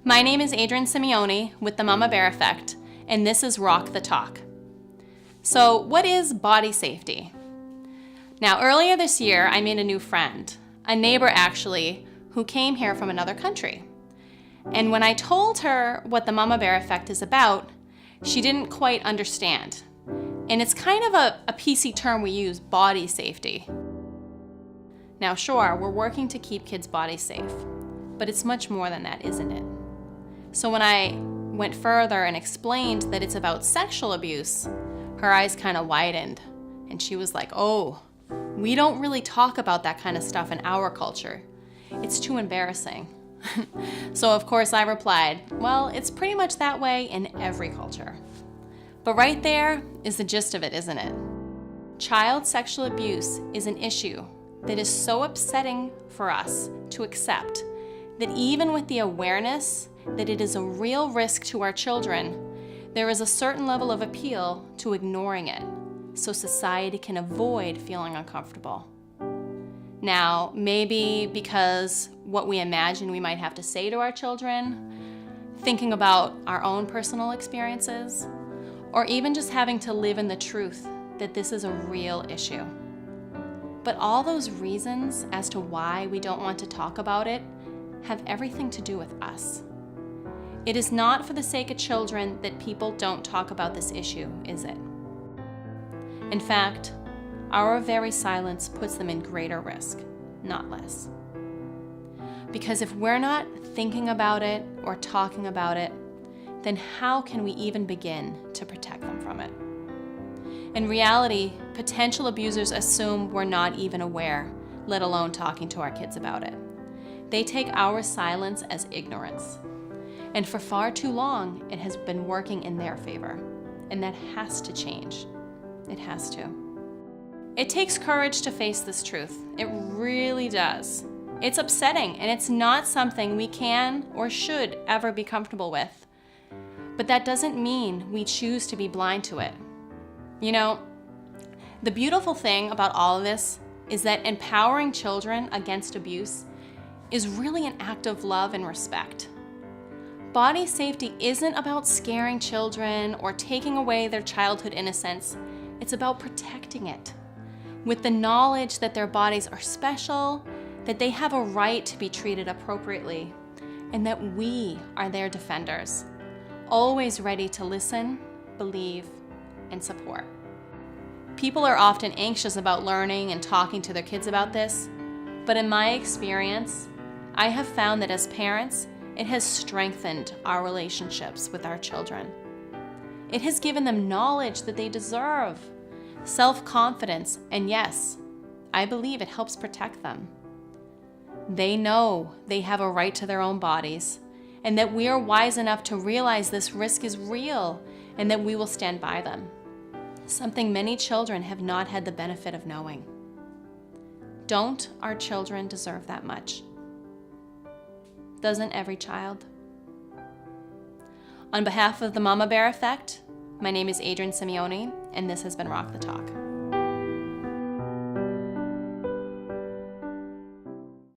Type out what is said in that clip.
My name is Adrienne Simeone with the Mama Bear Effect, and this is Rock the Talk. So, what is body safety? Now, earlier this year, I made a new friend, a neighbor actually, who came here from another country. And when I told her what the Mama Bear Effect is about, she didn't quite understand. And it's kind of a PC term we use, body safety. Now, sure, we're working to keep kids' bodies safe, but it's much more than that, isn't it? So when I went further and explained that it's about sexual abuse, her eyes kind of widened, and she was like, oh, we don't really talk about that kind of stuff in our culture. It's too embarrassing. So of course I replied, well, it's pretty much that way in every culture. But right there is the gist of it, isn't it? Child sexual abuse is an issue that is so upsetting for us to accept that even with the awareness that it is a real risk to our children, there is a certain level of appeal to ignoring it so society can avoid feeling uncomfortable. Now, maybe because what we imagine we might have to say to our children, thinking about our own personal experiences, or even just having to live in the truth that this is a real issue. But all those reasons as to why we don't want to talk about it have everything to do with us. It is not for the sake of children that people don't talk about this issue, is it? In fact, our very silence puts them in greater risk, not less. Because if we're not thinking about it or talking about it, then how can we even begin to protect them from it? In reality, potential abusers assume we're not even aware, let alone talking to our kids about it. They take our silence as ignorance. And for far too long, it has been working in their favor. And that has to change. It has to. It takes courage to face this truth. It really does. It's upsetting, and it's not something we can or should ever be comfortable with. But that doesn't mean we choose to be blind to it. You know, the beautiful thing about all of this is that empowering children against abuse is really an act of love and respect. Body safety isn't about scaring children or taking away their childhood innocence. It's about protecting it with the knowledge that their bodies are special, that they have a right to be treated appropriately, and that we are their defenders, always ready to listen, believe, and support. People are often anxious about learning and talking to their kids about this, but in my experience, I have found that as parents, it has strengthened our relationships with our children. It has given them knowledge that they deserve, self-confidence, and yes, I believe it helps protect them. They know they have a right to their own bodies, and that we are wise enough to realize this risk is real and that we will stand by them. Something many children have not had the benefit of knowing. Don't our children deserve that much? Doesn't every child? On behalf of the Mama Bear Effect, my name is Adrienne Simeone, and this has been Rock the Talk.